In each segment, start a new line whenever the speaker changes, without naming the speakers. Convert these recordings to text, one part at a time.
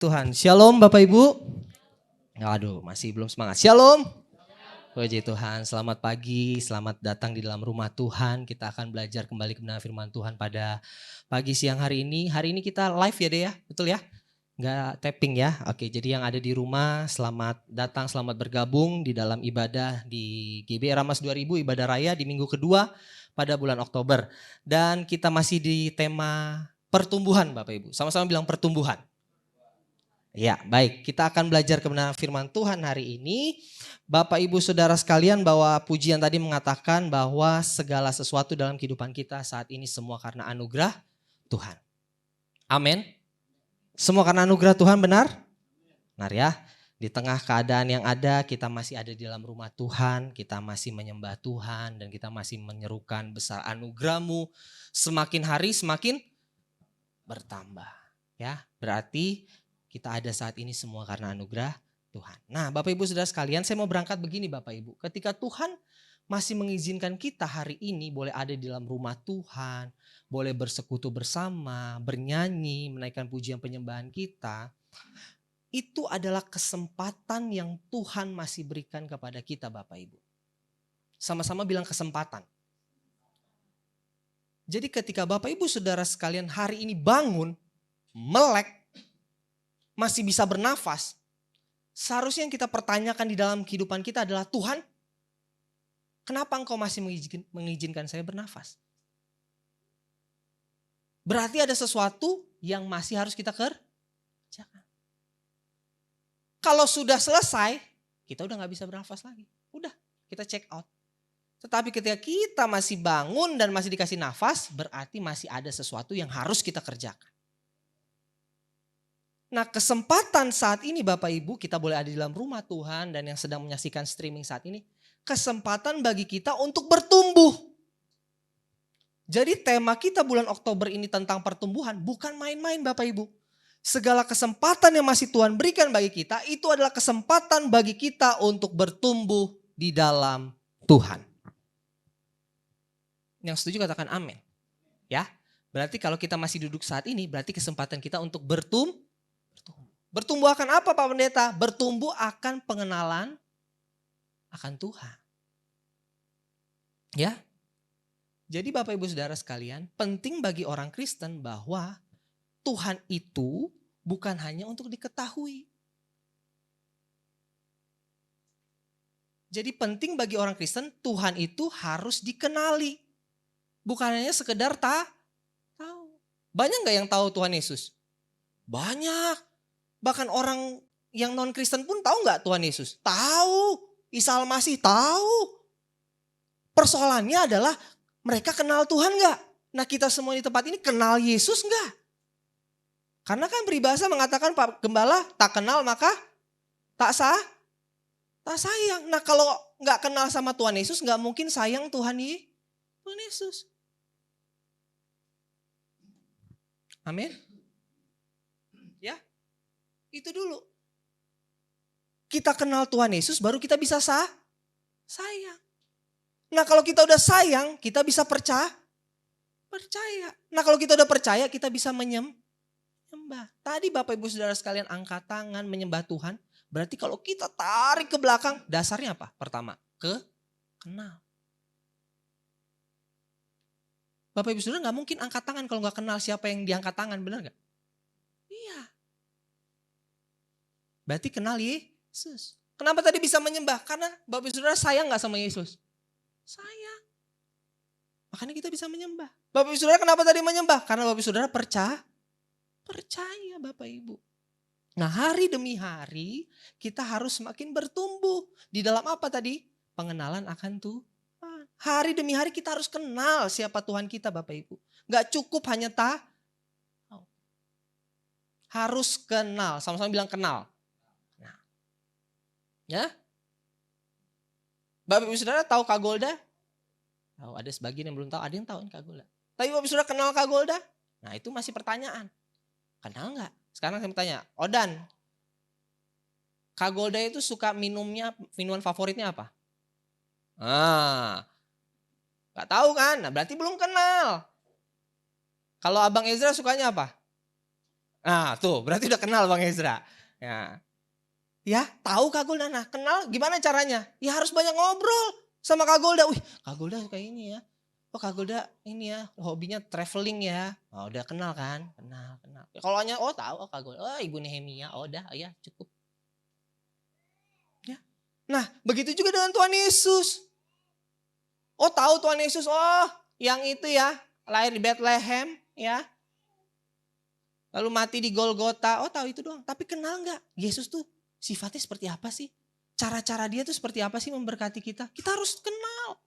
Tuhan. Shalom Bapak Ibu. Aduh, masih belum semangat. Shalom. Puji Tuhan, selamat pagi, selamat datang di dalam rumah Tuhan. Kita akan belajar kembali kebenaran firman Tuhan pada pagi siang hari ini. Hari ini kita live ya deh ya, betul ya? Nggak tapping ya. Oke, jadi yang ada di rumah selamat datang, selamat bergabung di dalam ibadah di GB Ramas 2000, ibadah raya di minggu kedua pada bulan Oktober. Dan kita masih di tema pertumbuhan Bapak Ibu. Sama-sama bilang pertumbuhan. Ya, baik. Kita akan belajar kebenaran firman Tuhan hari ini. Bapak, Ibu, Saudara sekalian, bahwa pujian tadi mengatakan bahwa segala sesuatu dalam kehidupan kita saat ini semua karena anugerah Tuhan. Amin. Semua karena anugerah Tuhan, benar? Benar ya. Di tengah keadaan yang ada, kita masih ada di dalam rumah Tuhan, kita masih menyembah Tuhan, dan kita masih menyerukan besar anugerah-Mu. Semakin hari semakin bertambah. Ya, berarti kita ada saat ini semua karena anugerah Tuhan. Nah, Bapak Ibu Saudara sekalian, saya mau berangkat begini Bapak Ibu. Ketika Tuhan masih mengizinkan kita hari ini boleh ada di dalam rumah Tuhan, boleh bersekutu bersama, bernyanyi, menaikkan pujian penyembahan kita, itu adalah kesempatan yang Tuhan masih berikan kepada kita Bapak Ibu. Sama-sama bilang kesempatan. Jadi ketika Bapak Ibu Saudara sekalian hari ini bangun, melek, masih bisa bernafas, seharusnya yang kita pertanyakan di dalam kehidupan kita adalah, Tuhan, kenapa Engkau masih mengizinkan saya bernafas? Berarti ada sesuatu yang masih harus kita kerjakan. Kalau sudah selesai, kita udah gak bisa bernafas lagi. Udah, kita check out. Tetapi ketika kita masih bangun dan masih dikasih nafas, berarti masih ada sesuatu yang harus kita kerjakan. Nah, kesempatan saat ini Bapak Ibu, kita boleh ada di dalam rumah Tuhan dan yang sedang menyaksikan streaming saat ini, kesempatan bagi kita untuk bertumbuh. Jadi tema kita bulan Oktober ini tentang pertumbuhan bukan main-main Bapak Ibu. Segala kesempatan yang masih Tuhan berikan bagi kita, itu adalah kesempatan bagi kita untuk bertumbuh di dalam Tuhan. Yang setuju katakan amin. Ya, berarti kalau kita masih duduk saat ini, berarti kesempatan kita untuk bertumbuh. Bertumbuh akan apa Pak Pendeta? Bertumbuh akan pengenalan akan Tuhan. Ya. Jadi Bapak Ibu Saudara sekalian, penting bagi orang Kristen bahwa Tuhan itu bukan hanya untuk diketahui. Jadi penting bagi orang Kristen, Tuhan itu harus dikenali. Bukan hanya sekedar tahu. Banyak gak yang tahu Tuhan Yesus? Banyak. Bahkan orang yang non-Kristen pun tahu gak Tuhan Yesus? Tahu. Isa Al-Masih tahu. Persoalannya adalah mereka kenal Tuhan gak? Nah kita semua di tempat ini kenal Yesus gak? Karena kan peribahasa mengatakan Pak Gembala, tak kenal maka tak sayang. Nah kalau gak kenal sama Tuhan Yesus gak mungkin sayang Tuhan Yesus. Amin. Ya. Itu dulu. Kita kenal Tuhan Yesus baru kita bisa sayang. Nah kalau kita udah sayang kita bisa percaya. Nah kalau kita udah percaya kita bisa menyembah. Tadi Bapak Ibu Saudara sekalian angkat tangan menyembah Tuhan. Berarti kalau kita tarik ke belakang dasarnya apa? Pertama, kenal. Bapak Ibu Saudara gak mungkin angkat tangan kalau gak kenal siapa yang diangkat tangan, benar gak? Iya. Berarti kenal Yesus. Kenapa tadi bisa menyembah? Karena Bapak Ibu Saudara sayang gak sama Yesus? Sayang. Makanya kita bisa menyembah. Bapak Ibu Saudara kenapa tadi menyembah? Karena Bapak Ibu Saudara percaya Bapak Ibu. Nah hari demi hari kita harus semakin bertumbuh. Di dalam apa tadi? Pengenalan akan Tuhan. Hari demi hari kita harus kenal siapa Tuhan kita Bapak Ibu. Gak cukup hanya tahu. Harus kenal. Sama-sama bilang kenal. Ya, Bapak Ibu Saudara tahu Kak Golda? Tahu, ada sebagian yang belum tahu, ada yang tahu Kak Golda. Tapi Bapak Ibu Saudara kenal Kak Golda? Nah itu masih pertanyaan. Kenal nggak? Sekarang saya bertanya, Odan, Kak Golda itu suka minuman favoritnya apa? Nggak tahu kan? Nah berarti belum kenal. Kalau Abang Ezra sukanya apa? Nah tuh berarti udah kenal Bang Ezra. Ya tahu Kak Golda. Nah kenal gimana caranya? Ya harus banyak ngobrol sama Kak Golda. Wih Kak Golda kayak ini ya. Oh Kak Golda ini ya hobinya traveling ya. Oh udah kenal kan? Kenal. Ya, kalau hanya tahu Kak Golda. Oh Ibu Nehemia. Oh udah ya cukup. Ya. Nah begitu juga dengan Tuhan Yesus. Oh tahu Tuhan Yesus. Oh yang itu ya lahir di Bethlehem ya. Lalu mati di Golgota. Oh tahu itu doang. Tapi kenal nggak Yesus tuh sifatnya seperti apa sih? Cara-cara dia tuh seperti apa sih memberkati kita? Kita harus kenal.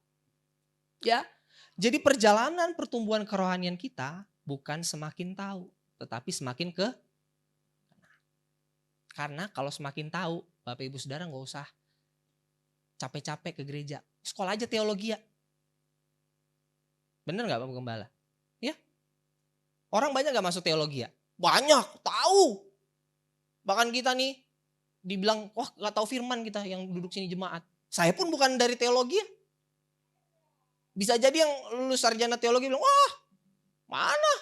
Ya. Jadi perjalanan pertumbuhan kerohanian kita bukan semakin tahu, tetapi semakin ke. Karena kalau semakin tahu, Bapak Ibu Saudara nggak usah capek-capek ke gereja. Sekolah aja teologi ya. Bener nggak Bapak Gembala? Ya. Orang banyak nggak masuk teologi ya? Banyak, tahu. Bahkan kita nih dibilang, wah nggak tahu firman kita yang duduk sini jemaat. Saya pun bukan dari teologi ya. Bisa jadi yang lulus sarjana teologi bilang, wah mana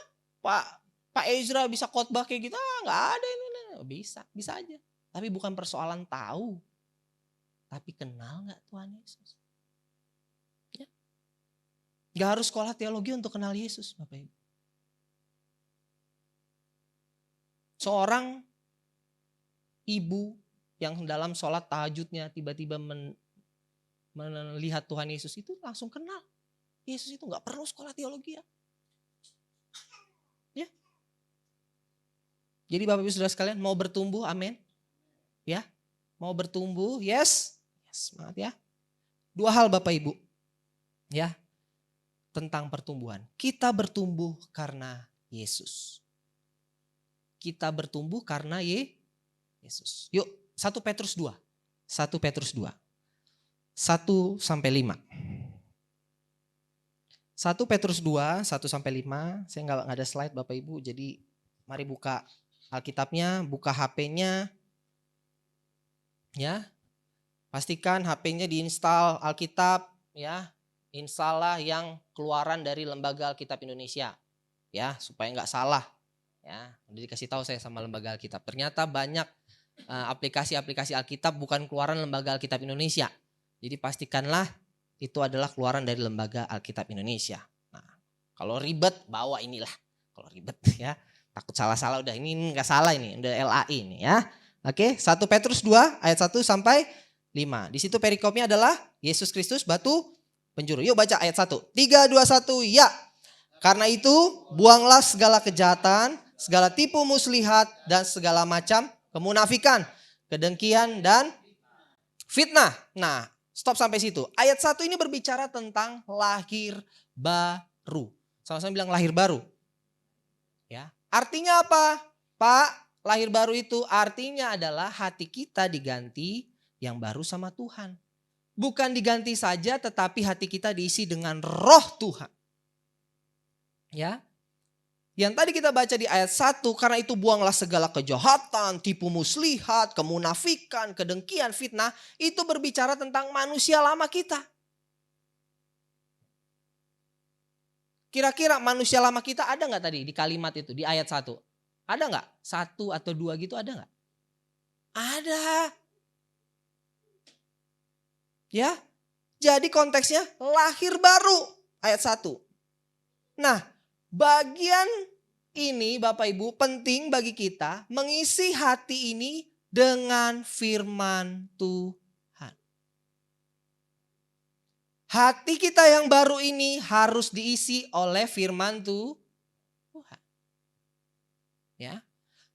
Pak Ezra bisa khotbah kayak gitu? Nggak ada ini. Bisa aja. Tapi bukan persoalan tahu. Tapi kenal nggak Tuhan Yesus? Ya. Nggak harus sekolah teologi untuk kenal Yesus, Bapak Ibu. Seorang ibu yang dalam sholat tahajudnya tiba-tiba melihat Tuhan Yesus itu langsung kenal. Yesus itu nggak perlu sekolah teologi ya. Ya. Jadi Bapak Ibu Saudara sekalian mau bertumbuh, amin. Ya, mau bertumbuh, yes, semangat ya. Dua hal Bapak Ibu, ya, tentang pertumbuhan. Kita bertumbuh karena Yesus. Kita bertumbuh karena Yesus. Yuk, 1 Petrus 2. 1 Petrus 2. 1 sampai 5. 1 Petrus 2, 1 sampai 5. Saya nggak ada slide Bapak Ibu, jadi mari buka Alkitabnya, buka HP-nya. Ya. Pastikan HP-nya diinstal Alkitab, ya. Install yang keluaran dari Lembaga Alkitab Indonesia. Ya, supaya nggak salah. Ya, udah dikasih tahu saya sama Lembaga Alkitab. Ternyata banyak aplikasi-aplikasi Alkitab bukan keluaran Lembaga Alkitab Indonesia. Jadi pastikanlah itu adalah keluaran dari Lembaga Alkitab Indonesia. Nah, kalau ribet bawa inilah. Kalau ribet ya, takut salah-salah udah ini enggak salah ini, udah LAI ini ya. Oke, 1 Petrus 2 ayat 1 sampai 5. Di situ perikopnya adalah Yesus Kristus batu penjuru. Yuk baca ayat 1. 3 2 1 ya. Karena itu buanglah segala kejahatan, segala tipu muslihat dan segala macam kemunafikan, kedengkian dan fitnah. Nah, stop sampai situ. Ayat 1 ini berbicara tentang lahir baru. Sama-sama bilang lahir baru. Ya. Artinya apa? Pak, lahir baru itu artinya adalah hati kita diganti yang baru sama Tuhan. Bukan diganti saja tetapi hati kita diisi dengan roh Tuhan. Ya. Yang tadi kita baca di ayat 1, karena itu buanglah segala kejahatan, tipu muslihat, kemunafikan, kedengkian, fitnah. Itu berbicara tentang manusia lama kita. Kira-kira manusia lama kita ada gak tadi di kalimat itu, di ayat 1? Ada gak? 1 atau 2 gitu ada gak? Ada. Ya, jadi konteksnya lahir baru ayat 1. Nah, bagian ini Bapak Ibu penting bagi kita mengisi hati ini dengan firman Tuhan. Hati kita yang baru ini harus diisi oleh firman Tuhan. Ya.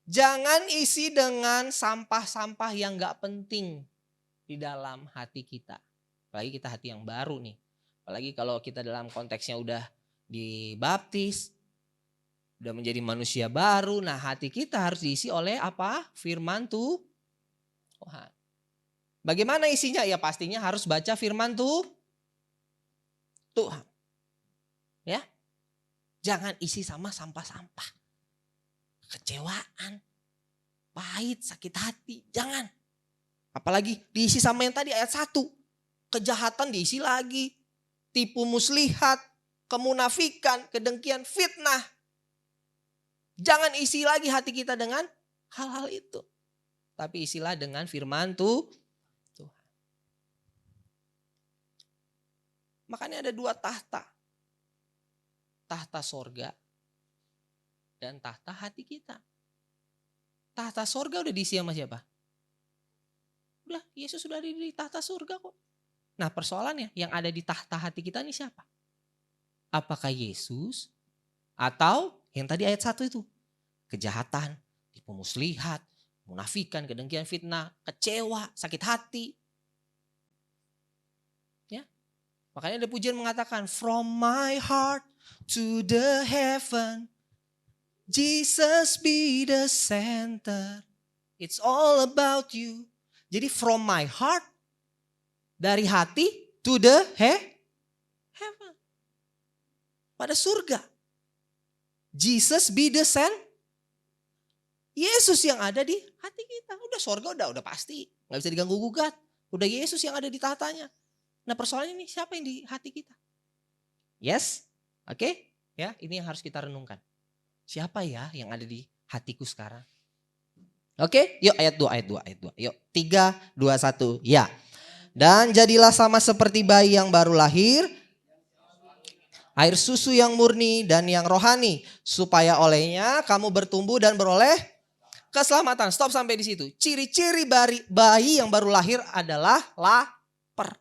Jangan isi dengan sampah-sampah yang gak penting di dalam hati kita. Apalagi kita hati yang baru nih. Apalagi kalau kita dalam konteksnya udah dibaptis, udah menjadi manusia baru. Nah, hati kita harus diisi oleh apa? Firman Tuhan. Bagaimana isinya? Ya pastinya harus baca firman Tuhan. Ya. Jangan isi sama sampah-sampah. Kecewaan, pahit, sakit hati. Jangan. Apalagi diisi sama yang tadi ayat 1. Kejahatan diisi lagi. Tipu muslihat, kemunafikan, kedengkian, fitnah. Jangan isi lagi hati kita dengan hal-hal itu. Tapi isilah dengan firman Tuhan. Makanya ada 2 tahta. Tahta sorga dan tahta hati kita. Tahta sorga udah diisi sama siapa? Udah, Yesus sudah ada di tahta surga kok. Nah persoalannya yang ada di tahta hati kita ini siapa? Apakah Yesus atau yang tadi ayat 1 itu? Kejahatan, tipu muslihat, munafikan, kedengkian, fitnah, kecewa, sakit hati. Ya. Makanya ada pujian mengatakan, from my heart to the heaven, Jesus be the center. It's all about you. Jadi from my heart, dari hati to the heaven. Pada surga. Jesus be the center. Yesus yang ada di hati kita. Udah surga udah pasti. Gak bisa diganggu gugat. Udah Yesus yang ada di tahtanya. Nah persoalannya ini siapa yang di hati kita? Yes? Oke? Ya, ini yang harus kita renungkan. Siapa ya yang ada di hatiku sekarang? Oke, yuk ayat 2. Yuk 3, 2, 1, ya. Dan jadilah sama seperti bayi yang baru lahir, air susu yang murni dan yang rohani, supaya olehnya kamu bertumbuh dan beroleh keselamatan. Stop sampai di situ. Ciri-ciri bayi yang baru lahir adalah lapar.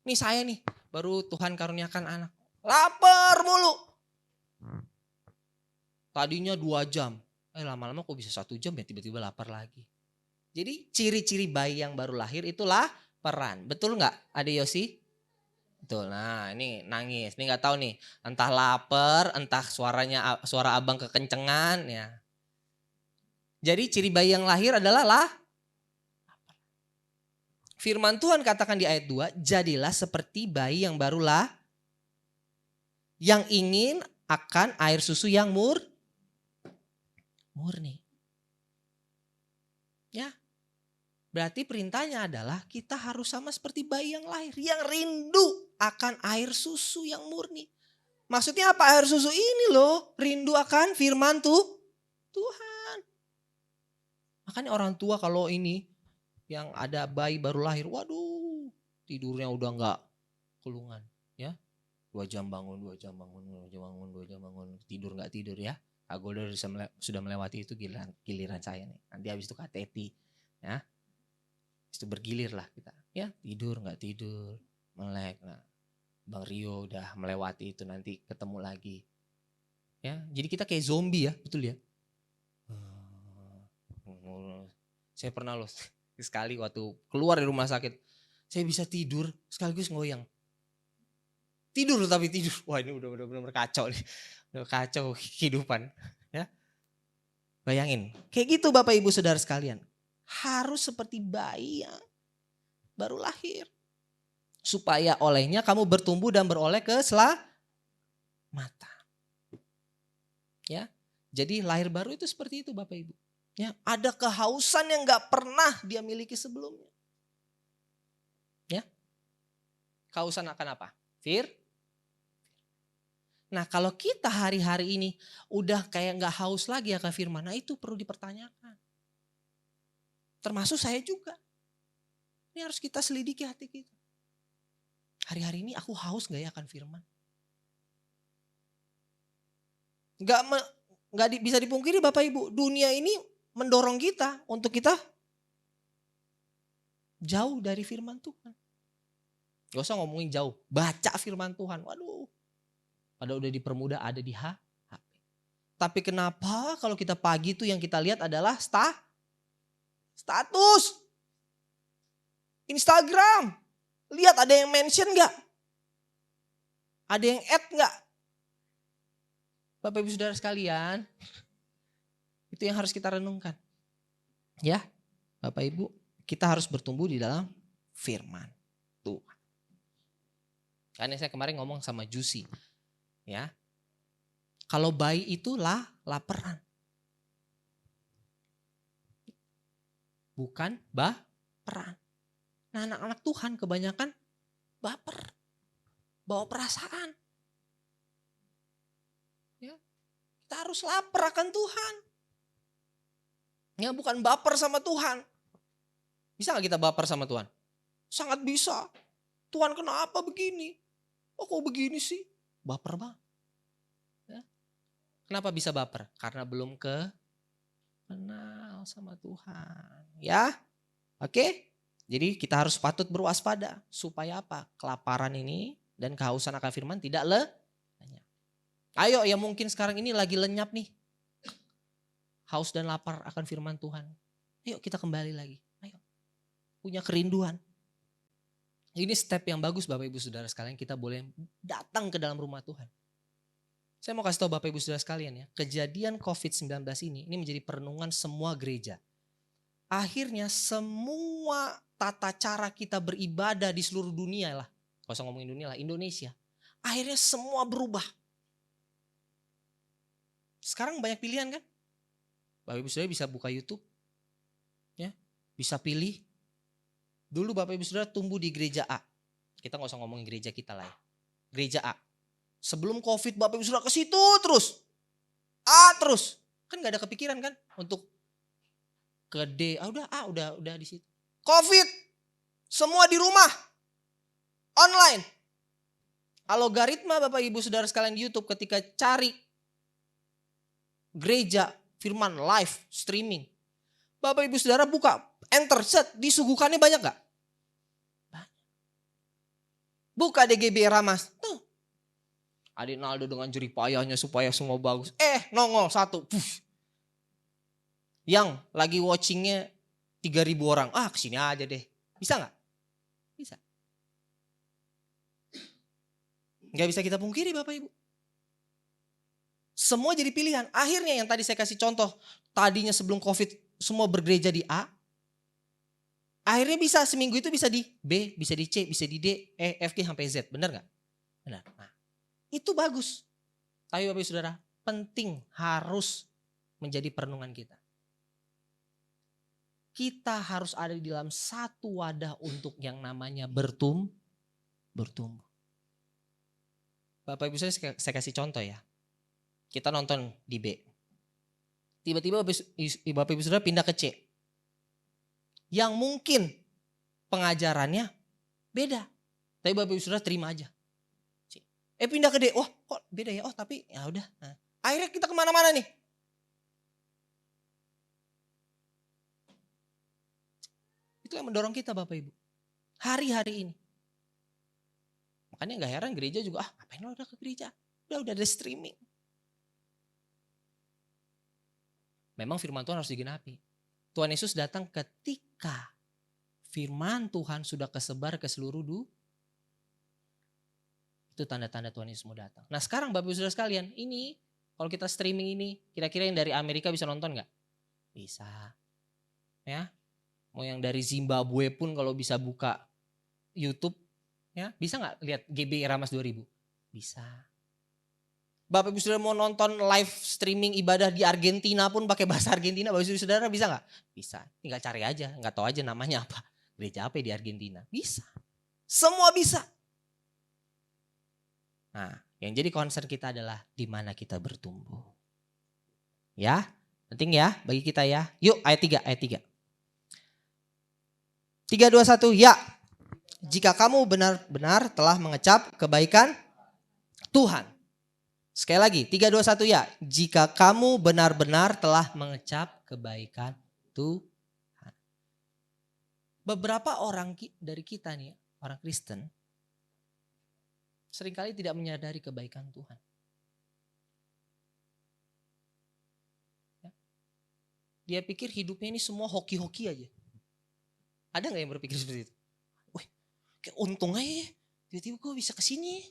Nih saya nih, baru Tuhan karuniakan anak. Lapar mulu. Tadinya 2 jam. Lama-lama kok bisa 1 jam ya, tiba-tiba lapar lagi. Jadi ciri-ciri bayi yang baru lahir itulah peran. Betul nggak Ade Yosi? Betul. Nah ini nangis. Ini nggak tahu nih. Entah lapar, entah suara abang kekencengan ya. Jadi ciri bayi yang lahir adalah lapar. Firman Tuhan katakan di ayat 2. Jadilah seperti bayi yang barulah. Yang ingin akan air susu yang murni. Ya. Berarti perintahnya adalah kita harus sama seperti bayi yang lahir. Yang rindu akan air susu yang murni. Maksudnya apa air susu ini loh? Rindu akan firman Tuhan. Makanya orang tua kalau ini yang ada bayi baru lahir. Waduh tidurnya udah gak kelungan. Ya. 2 jam bangun, 2 jam bangun, 2 jam bangun, 2 jam bangun. Tidur gak tidur ya. Aku sudah melewati itu giliran saya nih. Nanti habis itu KTT. Ya. Itu bergilir lah kita. Ya tidur gak tidur. Melek. Nah, Bang Rio udah melewati itu, nanti ketemu lagi. Ya, jadi kita kayak zombie ya. Betul ya. Saya pernah loh sekali waktu keluar dari rumah sakit. Saya bisa tidur sekaligus ngoyang. Tidur tapi tidur. Wah ini udah benar-benar kacau nih. Udah kacau kehidupan. Ya. Bayangin. Kayak gitu Bapak Ibu Saudara sekalian. Harus seperti bayi yang baru lahir. Supaya olehnya kamu bertumbuh dan beroleh keselamatan. Ya. Jadi lahir baru itu seperti itu Bapak Ibu. Ya, ada kehausan yang gak pernah dia miliki sebelumnya. Ya. Kehausan akan apa? Nah kalau kita hari-hari ini udah kayak gak haus lagi akan firman, nah itu perlu dipertanyakan. Termasuk saya juga. Ini harus kita selidiki hati kita. Hari-hari ini aku haus gak ya akan firman? Gak bisa dipungkiri Bapak Ibu, dunia ini mendorong kita untuk kita jauh dari firman Tuhan. Gak usah ngomongin jauh, baca firman Tuhan. Waduh. Padahal udah dipermudah ada di HP. Tapi kenapa kalau kita pagi itu yang kita lihat adalah status. Instagram. Lihat ada yang mention gak? Ada yang add gak? Bapak Ibu Saudara sekalian. Itu yang harus kita renungkan. Ya Bapak Ibu. Kita harus bertumbuh di dalam firman Tuhan. Karena saya kemarin ngomong sama Jusi. Ya, kalau bayi itu laparan, bukan baperan. Nah anak-anak Tuhan kebanyakan baper, bawa perasaan. Ya, Kita harus lapar akan Tuhan. Ya, bukan baper sama Tuhan. Bisa gak kita baper sama Tuhan? Sangat bisa. Tuhan kenapa begini? Oh kok begini sih? Baper banget. Ya. Kenapa bisa baper? Karena belum kenal sama Tuhan. Ya, oke. Jadi kita harus patut berwaspada. Supaya apa? Kelaparan ini dan kehausan akan firman tidak lenyap. Ayo ya mungkin sekarang ini lagi lenyap nih. Haus dan lapar akan firman Tuhan. Ayo kita kembali lagi. Ayo. Punya kerinduan. Ini step yang bagus Bapak Ibu Saudara sekalian. Kita boleh datang ke dalam rumah Tuhan. Saya mau kasih tahu Bapak Ibu Saudara sekalian ya. Kejadian COVID-19 ini menjadi perenungan semua gereja. Akhirnya semua tata cara kita beribadah di seluruh dunia lah. Gak usah ngomongin dunia lah, Indonesia. Akhirnya semua berubah. Sekarang banyak pilihan kan? Bapak Ibu Saudara bisa buka YouTube. Ya, bisa pilih. Dulu Bapak Ibu Saudara tumbuh di gereja A. Kita gak usah ngomongin gereja kita lah ya. Gereja A. Sebelum COVID Bapak Ibu Saudara ke situ terus. A terus. Kan gak ada kepikiran kan untuk ke D. Udah di situ. COVID. Semua di rumah. Online. Algoritma Bapak Ibu Saudara sekalian di YouTube ketika cari gereja firman live streaming. Bapak Ibu Saudara buka, enter, set, disuguhkannya banyak gak? Banyak. Buka DGB Ramas. Tuh. Adinaldo dengan jerih payahnya supaya semua bagus. Nongol satu. Puff. Yang lagi watchingnya 3.000 orang. Kesini aja deh. Bisa gak? Bisa. Gak bisa kita pungkiri Bapak Ibu. Semua jadi pilihan. Akhirnya yang tadi saya kasih contoh. Tadinya sebelum COVID semua bergereja di A. Akhirnya bisa seminggu itu bisa di B, bisa di C, bisa di D, E, F, G sampai Z. Benar gak? Benar. Nah, itu bagus. Tapi Bapak Ibu Saudara, penting harus menjadi perenungan kita. Kita harus ada di dalam satu wadah untuk yang namanya bertumbuh. Bapak Ibu Saudara, saya kasih contoh ya. Kita nonton di B. Tiba-tiba Bapak Ibu Saudara pindah ke C. Yang mungkin pengajarannya beda. Tapi Bapak Ibu Saudara terima aja. Pindah ke D. Wah kok beda ya? Tapi ya udah. Nah, akhirnya kita kemana-mana nih. Itu yang mendorong kita Bapak Ibu. Hari-hari ini. Makanya gak heran gereja juga, ngapain lo udah ke gereja? Udah ada streaming. Memang firman Tuhan harus digenapi. Tuhan Yesus datang ketika firman Tuhan sudah kesebar ke seluruh dunia. Itu tanda-tanda Tuhan Yesus mau datang. Nah sekarang Bapak Ibu Saudara sekalian, ini kalau kita streaming ini, kira-kira yang dari Amerika bisa nonton gak? Bisa. Ya, mau yang dari Zimbabwe pun kalau bisa buka YouTube, ya bisa gak lihat GB Ramas 2000? Bisa. Bapak Ibu Saudara mau nonton live streaming ibadah di Argentina pun pakai bahasa Argentina, Bapak Ibu Saudara bisa gak? Bisa, tinggal cari aja, gak tahu aja namanya apa. Gereja apa di Argentina? Bisa, semua bisa. Nah, yang jadi concern kita adalah di mana kita bertumbuh. Ya, penting ya bagi kita ya. Yuk ayat 3. 3, 2, 1, ya. Jika kamu benar-benar telah mengecap kebaikan Tuhan. Sekali lagi, 3, 2, 1 ya. Jika kamu benar-benar telah mengecap kebaikan Tuhan. Beberapa orang dari kita nih, orang Kristen, seringkali tidak menyadari kebaikan Tuhan. Dia pikir hidupnya ini semua hoki-hoki aja. Ada gak yang berpikir seperti itu? Wih, kayak untung aja ya. Tiba-tiba gue bisa kesini.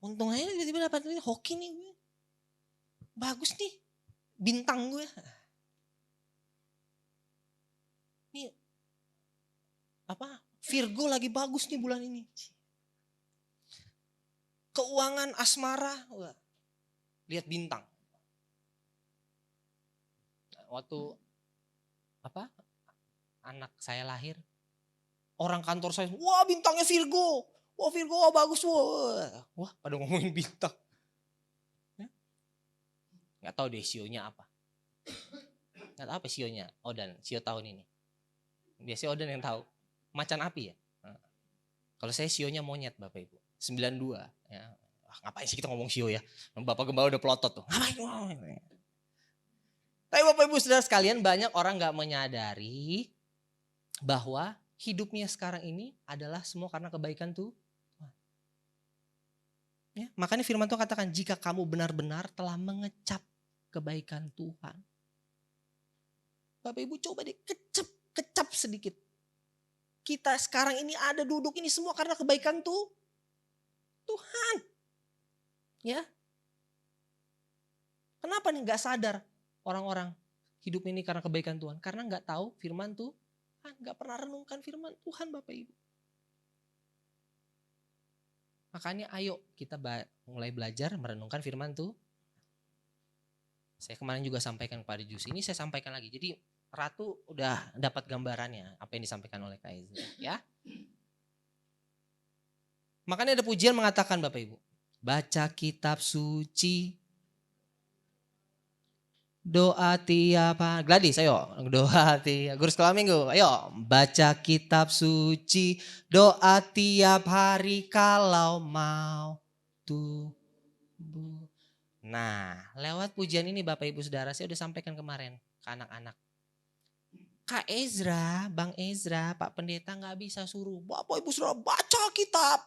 Untung aja tiba-tiba dapat ini hoki nih gue. Bagus nih bintang gue. Nih Virgo lagi bagus nih bulan ini. Keuangan asmara, wah, lihat bintang. Waktu anak saya lahir, orang kantor saya, wah bintangnya Virgo. Wah Virgo, wah bagus. Wah pada ngomongin bintang. Nggak tahu deh sionya apa. Nggak tahu apa sionya. Odan, sio tahun ini. Biasanya Odan yang tahu. Macan api ya. Nah, kalau saya sionya monyet Bapak Ibu. 92. Ya. Ngapain sih kita ngomong sio ya. Bapak Gembala udah pelotot tuh. Ngapain? Tapi Bapak Ibu Saudara sekalian, banyak orang gak menyadari bahwa hidupnya sekarang ini adalah semua karena kebaikan Tuhan. Ya, makanya firman Tuhan katakan, jika kamu benar-benar telah mengecap kebaikan Tuhan. Bapak Ibu coba deh kecap sedikit. Kita sekarang ini ada duduk ini semua karena kebaikan Tuhan. Ya. Kenapa nih gak sadar orang-orang hidup ini karena kebaikan Tuhan? Karena gak tahu firman Tuhan. Gak pernah renungkan firman Tuhan Bapak Ibu. Makanya ayo kita mulai belajar merenungkan firman Tuhan. Saya kemarin juga sampaikan kepada Jus. Ini saya sampaikan lagi. Jadi Ratu udah dapat gambarannya apa yang disampaikan oleh Kak Ezra. Ya. Makanya ada pujian mengatakan Bapak Ibu. Baca kitab suci. Doa tiap hari. Gladys ayo. Doa tiap. Guru sekolah minggu. Ayo. Baca kitab suci. Doa tiap hari kalau mau tubuh. Nah lewat pujian ini Bapak Ibu Saudara saya udah sampaikan kemarin ke anak-anak. Kak Ezra, Bang Ezra, Pak Pendeta gak bisa suruh. Bapak Ibu Saudara baca kitab.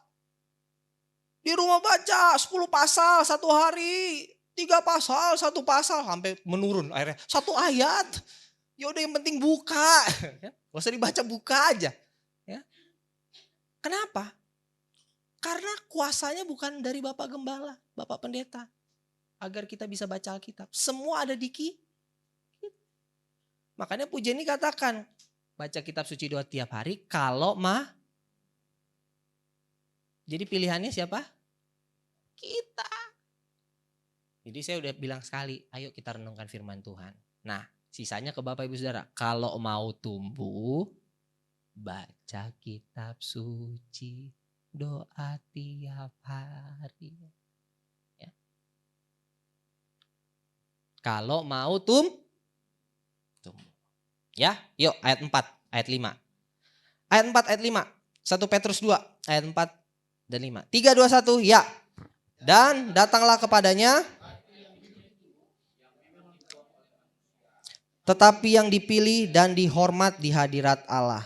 Di rumah baca 10 pasal 1 hari. 3 pasal, 1 pasal. Sampai menurun akhirnya 1 ayat. Ya udah yang penting buka. Gak usah dibaca, buka aja. Ya. Kenapa? Karena kuasanya bukan dari Bapak Gembala, Bapak Pendeta. Agar kita bisa baca Alkitab. Semua ada di kita. Makanya pujian ini katakan, baca kitab suci doa tiap hari kalau Jadi pilihannya siapa? Kita. Jadi saya udah bilang sekali, ayo kita renungkan firman Tuhan. Nah, sisanya ke Bapak Ibu Saudara. Kalau mau tumbuh, baca kitab suci, doa tiap hari. Ya. Kalau mau tumbuh. Ya, yuk ayat 4, ayat 5. Ayat 4, ayat 5. 1 Petrus 2, ayat 4 dan 5. 3, 2, 1, ya. Dan datanglah kepadanya. Tetapi yang dipilih dan dihormat di hadirat Allah.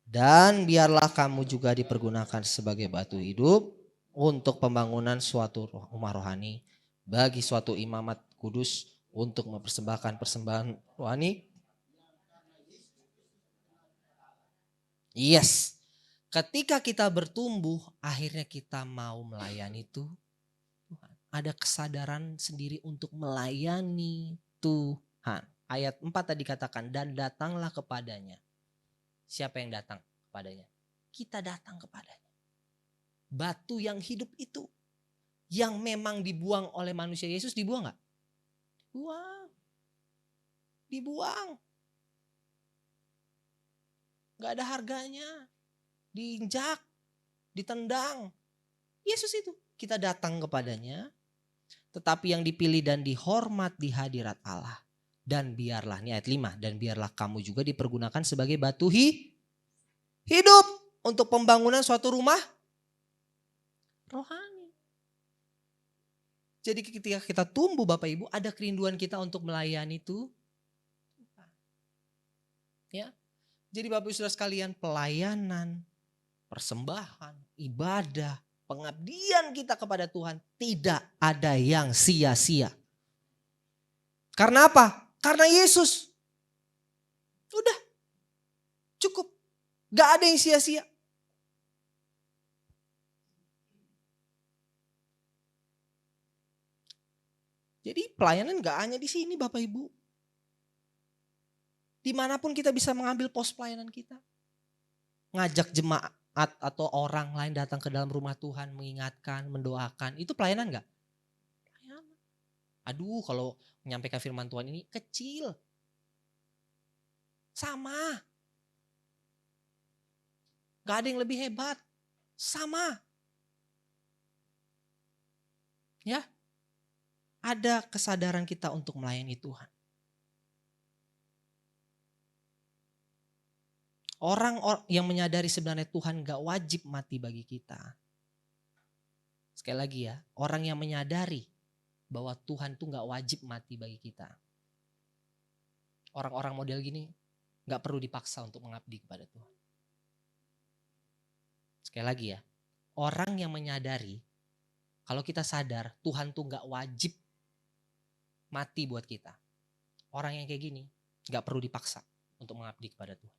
Dan biarlah kamu juga dipergunakan sebagai batu hidup untuk pembangunan suatu rumah rohani. Bagi suatu imamat kudus untuk mempersembahkan persembahan rohani. Yes. Ketika kita bertumbuh, akhirnya kita mau melayani Tuhan. Ada kesadaran sendiri untuk melayani Tuhan. Ayat 4 tadi katakan, dan datanglah kepadanya. Siapa yang datang kepadanya? Kita datang kepadanya. Batu yang hidup itu, yang memang dibuang oleh manusia, Yesus dibuang gak? Dibuang. Gak ada harganya. Diinjak, ditendang. Yesus itu. Kita datang kepadanya. Tetapi yang dipilih dan dihormat di hadirat Allah. Dan biarlah, ini ayat 5. Dan biarlah kamu juga dipergunakan sebagai batu hidup. Untuk pembangunan suatu rumah rohani. Jadi ketika kita tumbuh Bapak Ibu, ada kerinduan kita untuk melayani Tuhan. Ya. Jadi Bapak Ibu Saudara sekalian, pelayanan, persembahan, ibadah, pengabdian kita kepada Tuhan tidak ada yang sia-sia. Karena apa? Karena Yesus. Udah. Cukup. Gak ada yang sia-sia. Jadi pelayanan gak hanya di sini Bapak Ibu. Dimanapun kita bisa mengambil pos pelayanan kita. Ngajak jemaat atau orang lain datang ke dalam rumah Tuhan, mengingatkan, mendoakan. Itu pelayanan gak? Pelayanan. Aduh kalau menyampaikan firman Tuhan ini kecil. Sama. Gak ada yang lebih hebat. Sama. Ya. ada kesadaran kita untuk melayani Tuhan. Orang yang menyadari sebenarnya Tuhan gak wajib mati bagi kita. Sekali lagi ya, orang yang menyadari bahwa Tuhan tuh gak wajib mati bagi kita. Orang-orang model gini gak perlu dipaksa untuk mengabdi kepada Tuhan. Sekali lagi ya, orang yang menyadari kalau kita sadar Tuhan tuh gak wajib mati buat kita. Orang yang kayak gini gak perlu dipaksa untuk mengabdi kepada Tuhan.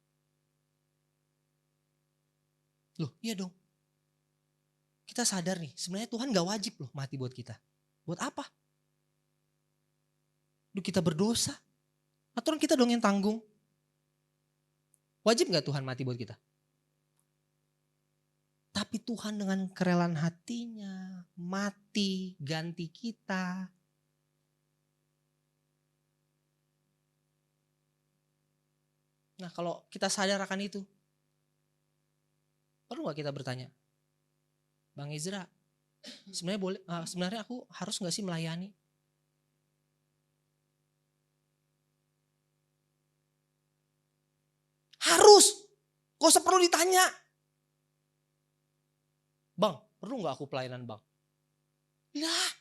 Loh iya dong. Kita sadar nih sebenarnya Tuhan gak wajib loh mati buat kita. Buat apa? Duh kita berdosa. Aturan kita dong yang tanggung. Wajib gak Tuhan mati buat kita? Tapi Tuhan dengan kerelaan hatinya mati ganti kita. Nah kalau kita sadar akan itu, perlu gak kita bertanya, Bang Ezra, sebenarnya aku harus gak sih melayani? Harus, gak usah perlu ditanya. Bang, perlu gak aku pelayanan bang? Lah,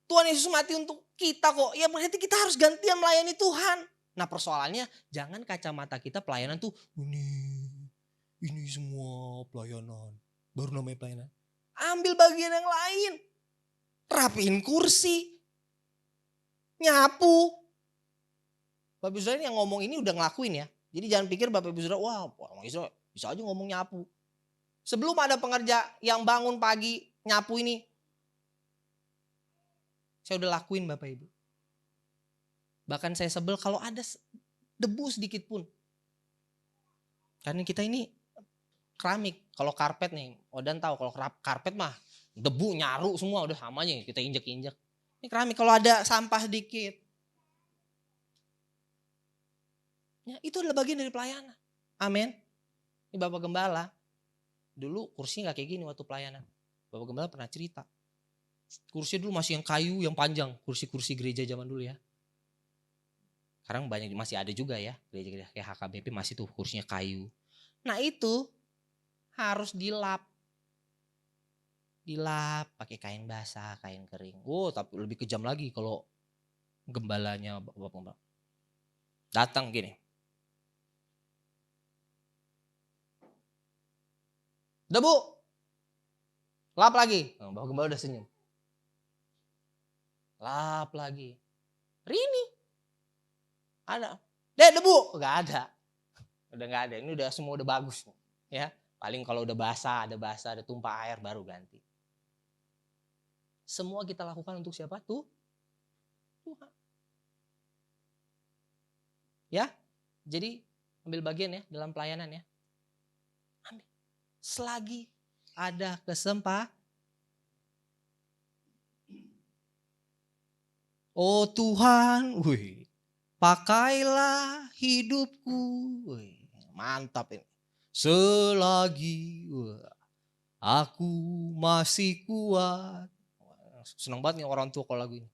Tuhan Yesus mati untuk kita kok. Ya berarti kita harus gantian melayani Tuhan. Nah persoalannya jangan kacamata kita pelayanan tuh ini semua pelayanan. Baru namanya pelayanan. Ambil bagian yang lain. Rapiin kursi. Nyapu. Bapak Ibu Saudara yang ngomong ini udah ngelakuin ya. Jadi jangan pikir Bapak Ibu Saudara, wah Bang Israel bisa aja ngomong nyapu. Sebelum ada pengerja yang bangun pagi nyapu ini, saya udah lakuin Bapak Ibu. Bahkan saya sebel kalau ada debu sedikit pun. Karena kita ini keramik. Kalau karpet nih, Odan tahu kalau karpet mah debu nyaru semua udah sama aja kita injek-injek. Ini keramik kalau ada sampah sedikit. Ya, itu adalah bagian dari pelayanan. Amin. Ini Bapak Gembala. Dulu kursi gak kayak gini waktu pelayanan. Bapak Gembala pernah cerita. Kursi dulu masih yang kayu yang panjang. Kursi-kursi gereja zaman dulu ya. Sekarang banyak masih ada juga ya. Gereja-gereja kayak HKBP masih tuh kursinya kayu. Nah itu harus dilap. Dilap pakai kain basah, kain kering. Oh tapi lebih kejam lagi kalau gembalanya Bapak Gembala. Datang gini. Debu. Lap lagi. Bapak Gembala udah senyum. Lap lagi. Rini. Ada. Debu. Gak ada. Udah gak ada. Ini udah semua udah bagus. Ya. Paling kalau udah basah, ada tumpah air baru ganti. Semua kita lakukan untuk siapa? Tuhan. Ya. Jadi ambil bagian ya dalam pelayanan ya. Ambil. Selagi ada kesempatan. Oh Tuhan, pakailah hidupku. Mantap ini. Selagi aku masih kuat. Senang banget nih orang tua kalau lagu ini.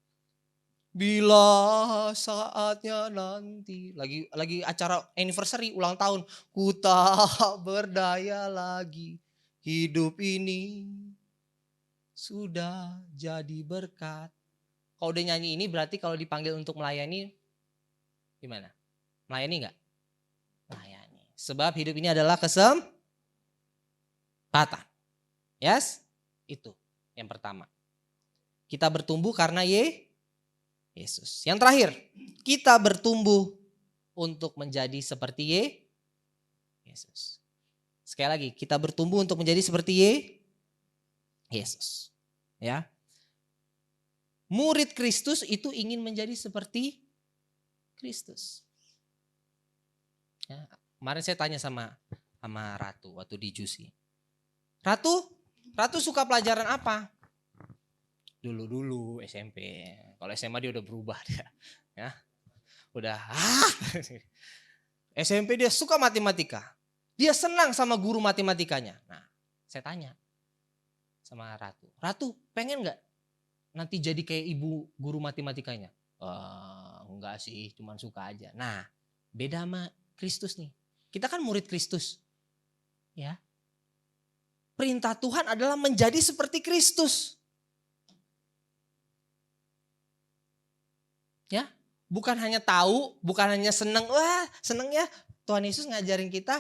Bila saatnya nanti. Lagi acara anniversary ulang tahun. Ku tak berdaya lagi. Hidup ini sudah jadi berkat. Kalau udah nyanyi ini berarti kalau dipanggil untuk melayani gimana? Melayani gak? Melayani. Sebab hidup ini adalah kesempatan. Yes? Itu yang pertama. Kita bertumbuh karena Yesus. Yang terakhir, kita bertumbuh untuk menjadi seperti Yesus. Sekali lagi, kita bertumbuh untuk menjadi seperti Yesus. Ya. Murid Kristus itu ingin menjadi seperti Kristus. Ya, kemarin saya tanya sama Ratu waktu di Jusi. Ratu suka pelajaran apa? Dulu SMP. Kalau SMA dia udah berubah dia. Ya. Udah SMP dia suka matematika. Dia senang sama guru matematikanya. Nah, saya tanya sama Ratu. Ratu, pengen gak nanti jadi kayak ibu guru matematikanya? Enggak sih, cuman suka aja. Nah, beda sama Kristus nih. Kita kan murid Kristus. Ya. Perintah Tuhan adalah menjadi seperti Kristus. Ya, bukan hanya tahu, bukan hanya seneng. Wah, seneng ya. Tuhan Yesus ngajarin kita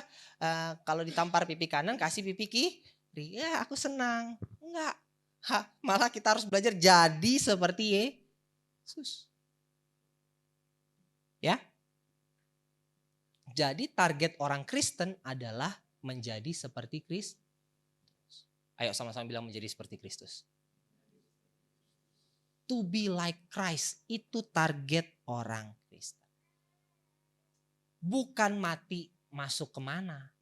kalau ditampar pipi kanan kasih pipi kiri. Ya, aku senang. Enggak. Malah kita harus belajar jadi seperti Yesus. Ya. Jadi target orang Kristen adalah menjadi seperti Kristus. Ayo sama-sama bilang menjadi seperti Kristus. To be like Christ itu target orang Kristen. Bukan mati masuk kemana.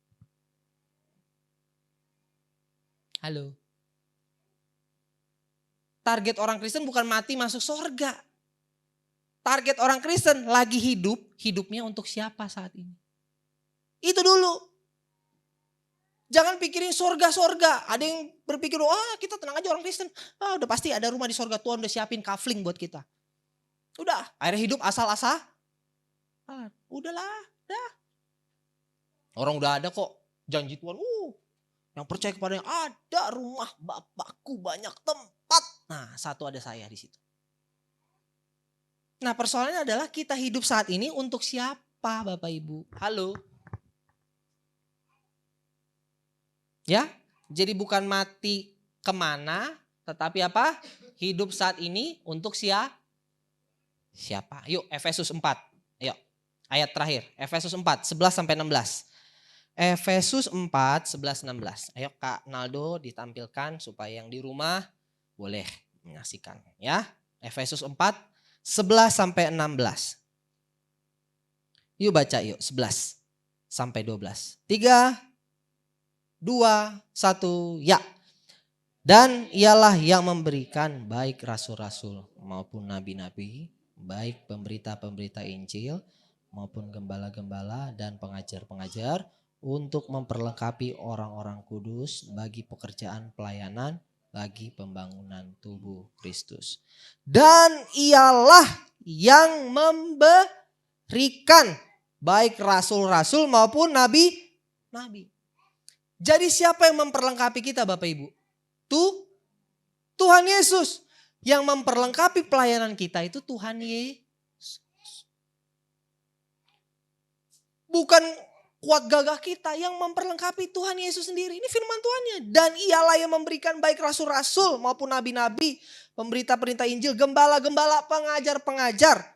Halo. Target orang Kristen bukan mati masuk surga. Target orang Kristen lagi hidup, hidupnya untuk siapa saat ini? Itu dulu. Jangan pikirin sorga. Ada yang berpikir, kita tenang aja orang Kristen. Udah pasti ada rumah di sorga, Tuhan udah siapin kafling buat kita. Udah, akhirnya hidup asal-asal. Udahlah, dah. Orang udah ada kok janji Tuhan. Yang percaya kepadanya ada rumah Bapakku banyak tempat. Nah, satu ada saya di situ. Nah, persoalannya adalah kita hidup saat ini untuk siapa Bapak Ibu? Halo. Ya, jadi bukan mati kemana, tetapi apa? Hidup saat ini untuk siapa? Yuk, Efesus 4. Yuk, ayat terakhir. Efesus 4, 11-16. Efesus 4, 11-16. Ayo Kak Naldo ditampilkan supaya yang di rumah boleh menyaksikan. Ya, Efesus 4, 11-16. Yuk baca yuk, 11-12. 3, 2, 1, ya. Dan ialah yang memberikan baik rasul-rasul maupun nabi-nabi, baik pemberita-pemberita Injil maupun gembala-gembala dan pengajar-pengajar untuk memperlengkapi orang-orang kudus bagi pekerjaan pelayanan, bagi pembangunan tubuh Kristus. Dan ialah yang memberikan baik rasul-rasul maupun nabi-nabi. Jadi siapa yang memperlengkapi kita Bapak Ibu? Tuhan Yesus. Yang memperlengkapi pelayanan kita itu Tuhan Yesus. Bukan kuat gagah kita, yang memperlengkapi Tuhan Yesus sendiri. Ini firman Tuhannya. Dan ialah yang memberikan baik rasul-rasul maupun nabi-nabi, pemberita-pemberita Injil, gembala-gembala, pengajar-pengajar.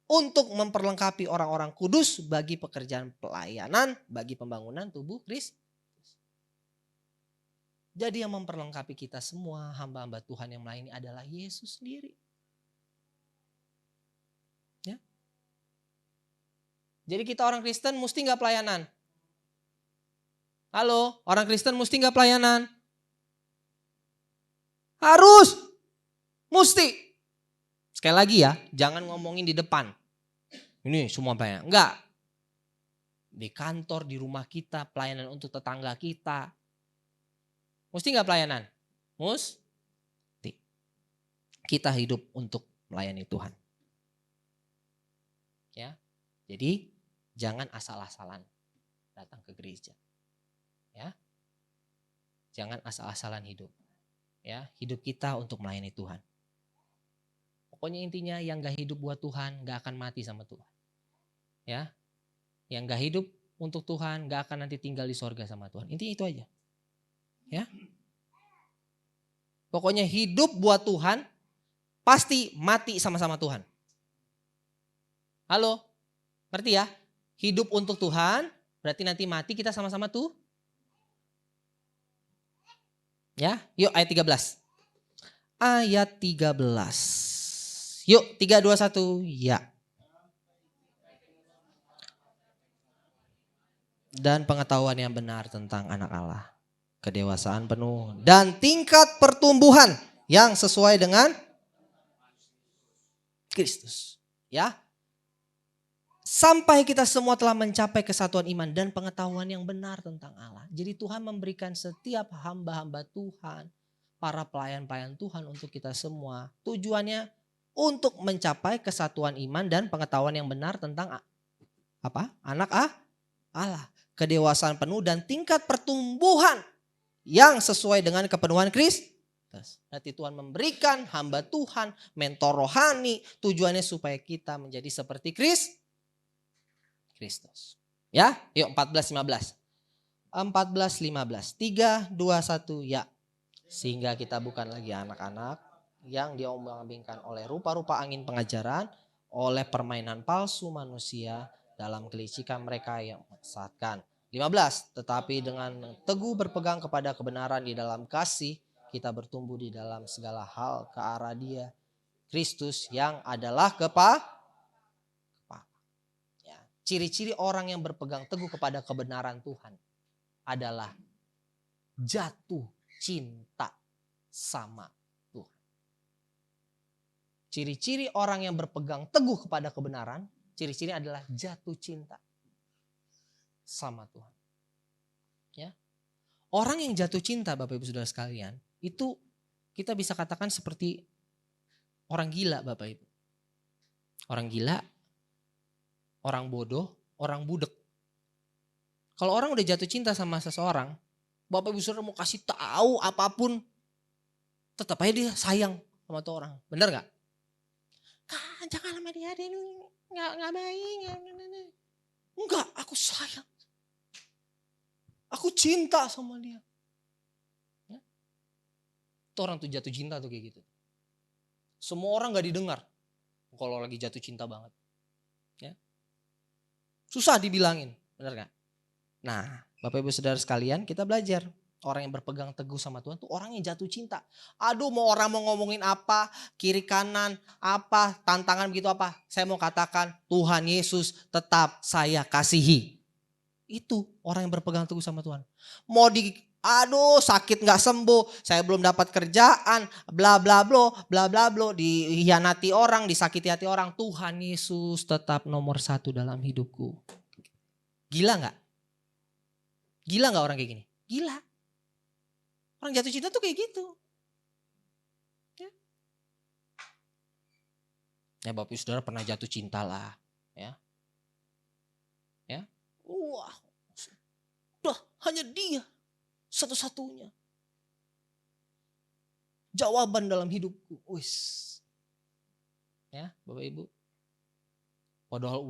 Untuk memperlengkapi orang-orang kudus bagi pekerjaan pelayanan, bagi pembangunan tubuh Kristus. Jadi yang memperlengkapi kita semua hamba-hamba Tuhan yang melayani adalah Yesus sendiri. Ya. Jadi kita orang Kristen mesti gak pelayanan? Halo, orang Kristen mesti gak pelayanan? Harus. Mesti. Sekali lagi ya, jangan ngomongin di depan. Ini semua pelayanan. Enggak. Di kantor, di rumah kita, pelayanan untuk tetangga kita. Mesti gak pelayanan? Mesti. Kita hidup untuk melayani Tuhan. Ya. Jadi jangan asal-asalan datang ke gereja. Ya. Jangan asal-asalan hidup. Ya, hidup kita untuk melayani Tuhan. Pokoknya intinya yang gak hidup buat Tuhan gak akan mati sama Tuhan. Ya. Yang gak hidup untuk Tuhan gak akan nanti tinggal di sorga sama Tuhan. Intinya itu aja. Ya. Pokoknya hidup buat Tuhan pasti mati sama-sama Tuhan. Halo, ngerti ya? Hidup untuk Tuhan berarti nanti mati kita sama-sama tuh. Ya, yuk ayat 13. Ayat 13. Yuk 3, 2, 1, ya. Dan pengetahuan yang benar tentang anak Allah. Kedewasaan penuh dan tingkat pertumbuhan yang sesuai dengan Kristus. Ya. Sampai kita semua telah mencapai kesatuan iman dan pengetahuan yang benar tentang Allah. Jadi Tuhan memberikan setiap hamba-hamba Tuhan para pelayan-pelayan Tuhan, untuk kita semua. Tujuannya untuk mencapai kesatuan iman dan pengetahuan yang benar tentang apa? Anak Allah. Kedewasaan penuh dan tingkat pertumbuhan yang sesuai dengan kepenuhan Kristus. Nanti Tuhan memberikan hamba Tuhan, mentor rohani, tujuannya supaya kita menjadi seperti Kristus. Ya, yuk 14-15. 14-15. 3, 2, 1, ya. Sehingga kita bukan lagi anak-anak yang diombang-ambingkan oleh rupa-rupa angin pengajaran, oleh permainan palsu manusia dalam kelicikan mereka yang menyesatkan. 15. Tetapi dengan teguh berpegang kepada kebenaran di dalam kasih, kita bertumbuh di dalam segala hal ke arah Dia, Kristus yang adalah kepala. Ya. Ciri-ciri orang yang berpegang teguh kepada kebenaran Tuhan adalah jatuh cinta sama Tuhan. Ciri-ciri orang yang berpegang teguh kepada kebenaran, ciri-ciri adalah jatuh cinta sama Tuhan. Ya. Orang yang jatuh cinta, Bapak Ibu Saudara sekalian, itu kita bisa katakan seperti orang gila, Bapak Ibu. Orang gila, orang bodoh, orang budek. Kalau orang udah jatuh cinta sama seseorang, Bapak Ibu Saudara mau kasih tahu apapun, tetap aja dia sayang sama tuh orang. Bener gak? Jangan sama dia nggak baik. Enggak, aku sayang. Aku cinta sama dia. Ya? Itu orang tuh jatuh cinta tuh kayak gitu. Semua orang gak didengar kalau lagi jatuh cinta banget. Ya? Susah dibilangin, bener gak? Nah, Bapak Ibu Saudara sekalian, kita belajar. Orang yang berpegang teguh sama Tuhan tuh orang yang jatuh cinta. Aduh, mau orang mau ngomongin apa, kiri kanan, apa, tantangan begitu apa. Saya mau katakan Tuhan Yesus tetap saya kasihi. Itu orang yang berpegang teguh sama Tuhan. Mau sakit gak sembuh, saya belum dapat kerjaan, bla bla bla, dihianati orang, disakiti hati orang. Tuhan Yesus tetap nomor 1 dalam hidupku. Gila gak? Gila gak orang kayak gini? Gila. Orang jatuh cinta tuh kayak gitu. Ya Bapak Ibu Saudara pernah jatuh cinta lah. Ya. Wah. Udah hanya dia. Satu-satunya. Jawaban dalam hidupku. Wis. Ya Bapak Ibu. Padahal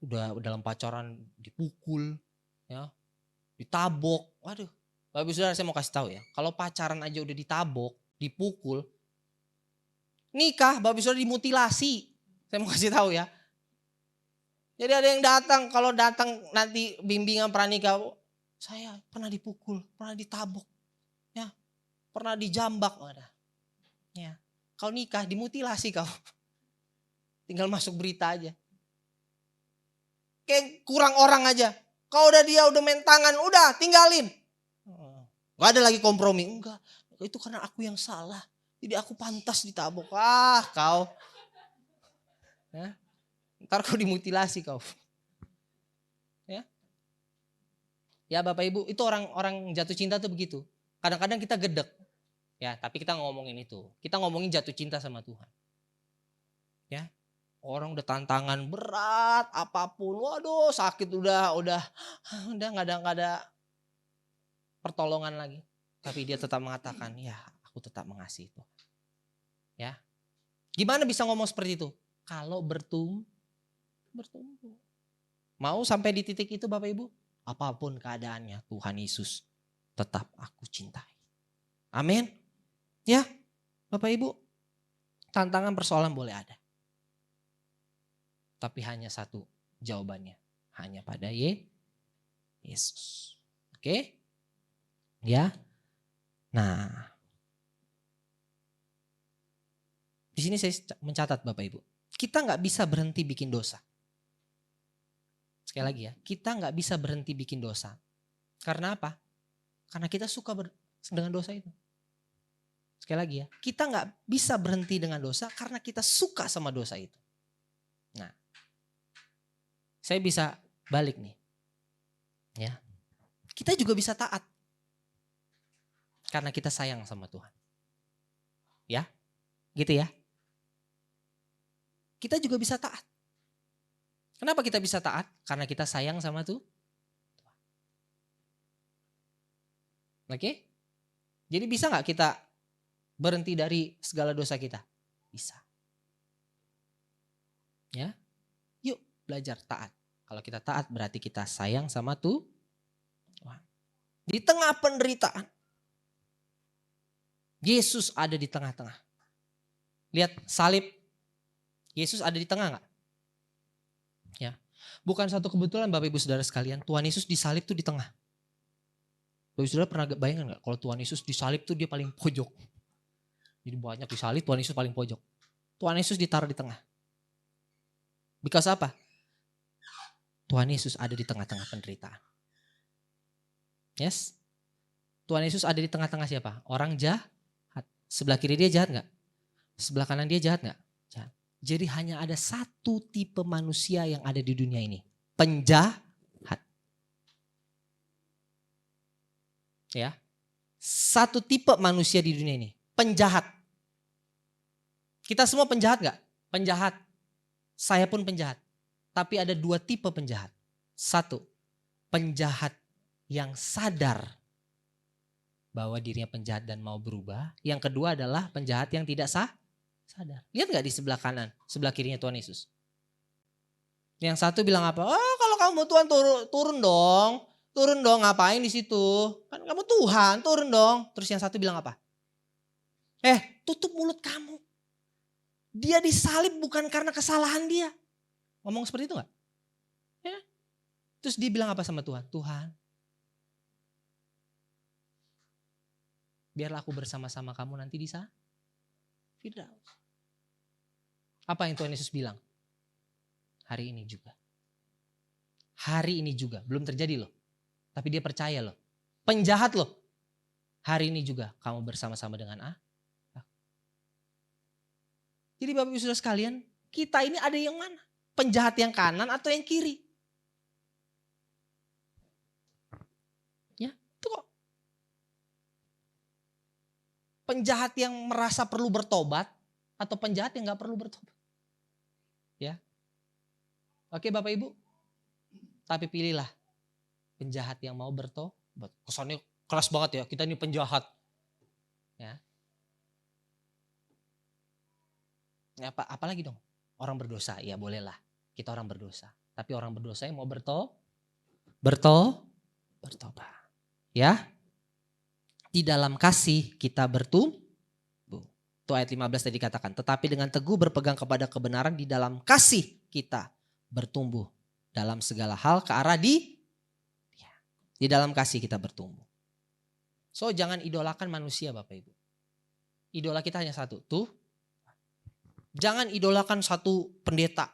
udah dalam pacaran dipukul. Ya. Ditabok. Waduh. Bapak Ibu Saudara saya mau kasih tahu ya. Kalau pacaran aja udah ditabok, dipukul. Nikah Bapak Ibu Saudara dimutilasi. Saya mau kasih tahu ya. Jadi ada yang datang, kalau datang nanti bimbingan pranikah, saya pernah dipukul, pernah ditabok, ya, pernah dijambak, ya. Kalau nikah dimutilasi kau, tinggal masuk berita aja. Kayak kurang orang aja, kau dia udah main tangan, udah tinggalin. Gak ada lagi kompromi, enggak, itu karena aku yang salah, jadi aku pantas ditabok. Kau, ya. Ntar kau dimutilasi kau. Ya Bapak Ibu, itu orang jatuh cinta tuh begitu. Kadang-kadang kita gedek. Ya, tapi kita ngomongin itu. Kita ngomongin jatuh cinta sama Tuhan. Ya. Orang udah tantangan berat apapun. Waduh, sakit udah enggak ada pertolongan lagi. Tapi dia tetap mengatakan, "Ya, aku tetap mengasihi Tuhan." Ya. Gimana bisa ngomong seperti itu? Kalau bertumbuh. Mau sampai di titik itu Bapak Ibu? Apapun keadaannya, Tuhan Yesus tetap aku cintai. Amin. Ya, Bapak Ibu, tantangan persoalan boleh ada. Tapi hanya satu jawabannya. Hanya pada Yesus. Oke? Ya. Nah. Di sini saya mencatat Bapak Ibu. Kita gak bisa berhenti bikin dosa. Sekali lagi ya, kita gak bisa berhenti bikin dosa. Karena apa? Karena kita suka dengan dosa itu. Sekali lagi ya, kita gak bisa berhenti dengan dosa karena kita suka sama dosa itu. Nah, saya bisa balik nih. Ya, kita juga bisa taat. Karena kita sayang sama Tuhan. Ya, gitu ya. Kita juga bisa taat. Kenapa kita bisa taat? Karena kita sayang sama Tuhan. Oke? Jadi bisa gak kita berhenti dari segala dosa kita? Bisa. Ya, yuk belajar taat. Kalau kita taat berarti kita sayang sama Tuhan. Di tengah penderitaan, Yesus ada di tengah-tengah. Lihat salib, Yesus ada di tengah gak? Ya, bukan satu kebetulan Bapak Ibu Saudara sekalian, Tuhan Yesus disalib tuh di tengah. Bapak Ibu Saudara pernah bayangkan gak kalau Tuhan Yesus disalib tuh dia paling pojok. Jadi banyak disalib, Tuhan Yesus paling pojok. Tuhan Yesus ditaruh di tengah. Because apa? Tuhan Yesus ada di tengah-tengah penderitaan. Yes? Tuhan Yesus ada di tengah-tengah siapa? Orang jahat. Sebelah kiri dia jahat gak? Sebelah kanan dia jahat gak? Jahat. Jadi hanya ada satu tipe manusia yang ada di dunia ini. Penjahat. Ya. Satu tipe manusia di dunia ini. Penjahat. Kita semua penjahat gak? Penjahat. Saya pun penjahat. Tapi ada dua tipe penjahat. Satu, penjahat yang sadar bahwa dirinya penjahat dan mau berubah. Yang kedua adalah penjahat yang tidak sadar. Lihat gak di sebelah kanan, sebelah kirinya Tuhan Yesus. Yang satu bilang apa? Oh, kalau kamu mau Tuhan turun dong. Turun dong, ngapain di situ? Kan kamu Tuhan, turun dong. Terus yang satu bilang apa? Tutup mulut kamu. Dia disalib bukan karena kesalahan dia. Ngomong seperti itu gak? Ya. Terus dia bilang apa sama Tuhan? Tuhan, biarlah aku bersama-sama kamu nanti di sana. Firdaus. Apa yang Tuhan Yesus bilang? Hari ini juga. Hari ini juga. Belum terjadi loh. Tapi dia percaya loh. Penjahat loh. Hari ini juga kamu bersama-sama dengan aku. Jadi Bapak Ibu Saudara sekalian, kita ini ada yang mana? Penjahat yang kanan atau yang kiri? Ya, itu kok. Penjahat yang merasa perlu bertobat atau penjahat yang gak perlu bertobat? Ya. Oke Bapak Ibu. Tapi pilihlah penjahat yang mau bertobat. Kesannya keras banget ya, kita ini penjahat. Ya. Apa lagi dong? Orang berdosa, ya bolehlah. Kita orang berdosa. Tapi orang berdosa yang mau bertobat. Ya. Di dalam kasih kita bertumbuh. Itu ayat 15 tadi dikatakan. Tetapi dengan teguh berpegang kepada kebenaran di dalam kasih kita bertumbuh. Dalam segala hal ke arah di dalam kasih kita bertumbuh. So jangan idolakan manusia Bapak Ibu. Idola kita hanya satu. Tuh. Jangan idolakan satu pendeta.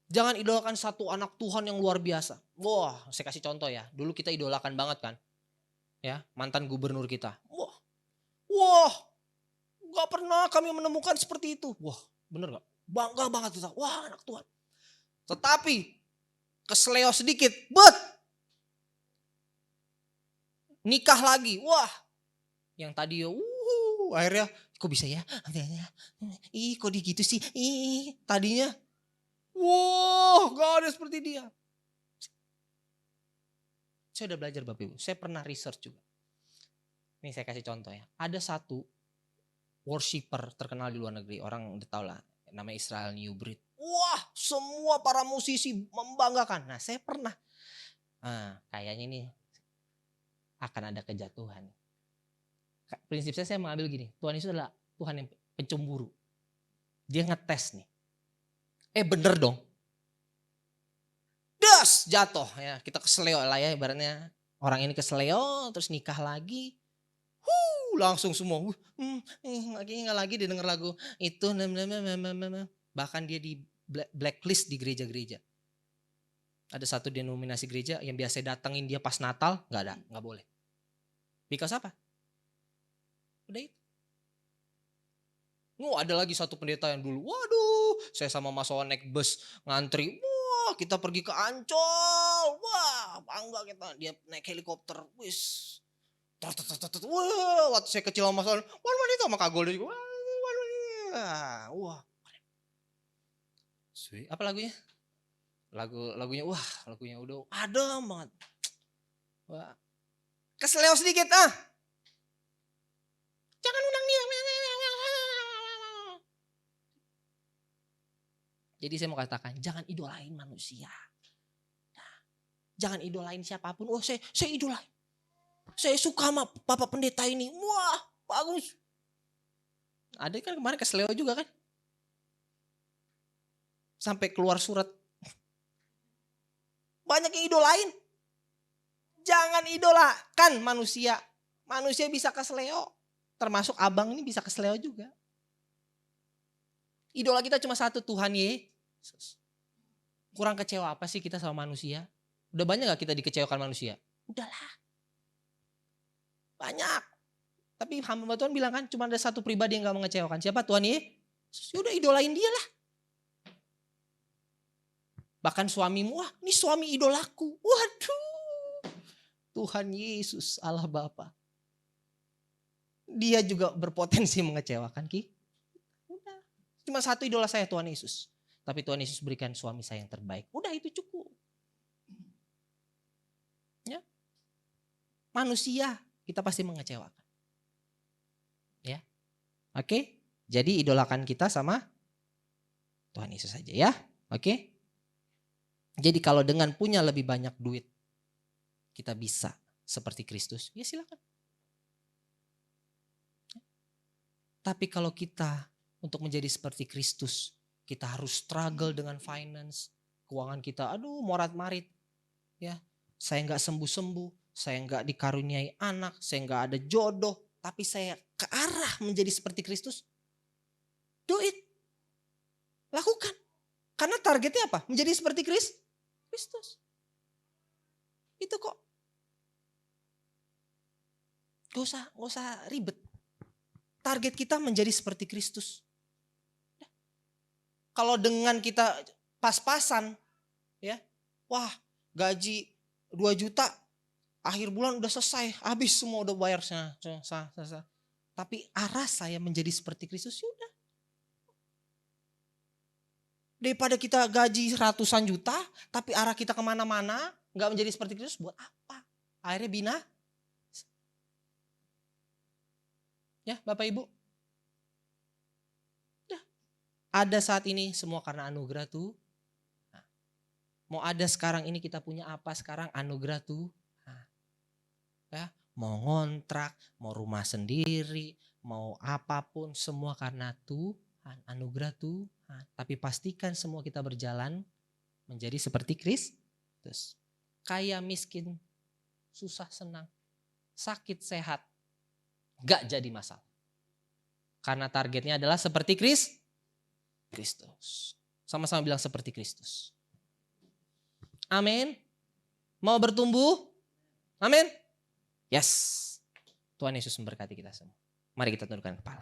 Jangan idolakan satu anak Tuhan yang luar biasa. Wah, saya kasih contoh ya. Dulu kita idolakan banget kan. Ya, mantan gubernur kita. Wah, gak pernah kami menemukan seperti itu. Wah, bener gak? Bangga banget kita. Wah, anak Tuhan. Tetapi, keseleo sedikit. Nikah lagi. Wah, yang tadi akhirnya kok bisa ya? Kok dia gitu sih? Tadinya. Wah, gak ada seperti dia. Saya udah belajar Bapak Ibu. Saya pernah research juga. Ini saya kasih contoh ya. Ada satu worshiper terkenal di luar negeri. Orang udah tahu lah. Namanya Israel New Breed. Wah, semua para musisi membanggakan. Nah, saya pernah. Kayaknya ini akan ada kejatuhan. Prinsip saya mengambil gini. Tuhan Yesus adalah Tuhan yang pencemburu. Dia ngetes nih. Bener dong. Das, jatuh ya. Kita keseleo lah ya ibaratnya. Orang ini keseleo terus nikah lagi. Langsung semua. Nggak lagi dia denger lagu itu. Bahkan dia di blacklist di gereja-gereja. Ada satu denominasi gereja yang biasa datengin dia pas Natal. Nggak boleh. Because apa? Udah itu. Ada lagi satu pendeta yang dulu. Waduh, saya sama Mas Wawan naik bus ngantri. Wah, kita pergi ke Ancol. Wah, bangga kita. Dia naik helikopter. Wis. Wah, waktu saya kecil sama Son, itu sama Kak Golden juga. Wah. Apa lagunya? Lagunya lagunya udah adem banget. Wah. Keseleo sedikit ah. Jangan undang dia. Jadi saya mau katakan, jangan idolain manusia. Jangan idolain siapapun. Oh saya idolain. Saya suka sama Bapak Pendeta ini. Wah bagus. Ada kan kemarin keseleo juga kan. Sampai keluar surat. Banyak yang idolain. Jangan idolakan manusia. Manusia bisa keseleo. Termasuk abang ini bisa keseleo juga. Idola kita cuma satu, Tuhan Yesus. Kurang kecewa apa sih kita sama manusia? Udah banyak gak kita dikecewakan manusia? Udahlah. Banyak. Tapi hamba Tuhan bilang kan cuma ada satu pribadi yang gak mengecewakan. Siapa? Tuhan Yesus. Udah idolain dia lah. Bahkan suamimu, wah ini suami idolaku. Waduh. Tuhan Yesus, Allah Bapa. Dia juga berpotensi mengecewakan kita. Udah. Cuma satu idola saya, Tuhan Yesus. Tapi Tuhan Yesus berikan suami saya yang terbaik. Udah itu cukup. Ya. Manusia kita pasti mengecewakan. Ya. Oke. Jadi idolakan kita sama Tuhan Yesus saja ya. Oke. Jadi kalau dengan punya lebih banyak duit kita bisa seperti Kristus, ya silakan. Tapi kalau kita untuk menjadi seperti Kristus, kita harus struggle dengan finance, keuangan kita, aduh morat-marit. Ya, saya nggak sembuh-sembuh, saya nggak dikaruniai anak, saya nggak ada jodoh, tapi saya ke arah menjadi seperti Kristus. Do it. Lakukan. Karena targetnya apa? Menjadi seperti Kristus. Itu kok. Gak usah ribet. Target kita menjadi seperti Kristus. Kalau dengan kita pas-pasan, ya, wah gaji 2 juta, akhir bulan udah selesai, habis semua udah bayar. Tapi arah saya menjadi seperti Kristus, sudah. Daripada kita gaji ratusan juta, tapi arah kita kemana-mana, gak menjadi seperti Kristus, buat apa? Akhirnya bina. Ya Bapak Ibu. Ya. Ada saat ini semua karena anugerah tuh. Nah, mau ada sekarang ini kita punya apa sekarang anugerah tuh. Nah, ya, mau ngontrak, mau rumah sendiri, mau apapun semua karena Tuhan, anugerah Tuhan. Tapi pastikan semua kita berjalan menjadi seperti Kristus. Kaya miskin, susah senang, sakit sehat. Gak jadi masalah. Karena targetnya adalah seperti Kristus. Sama-sama bilang seperti Kristus. Amin. Mau bertumbuh? Amin. Yes. Tuhan Yesus memberkati kita semua. Mari kita tundukkan kepala.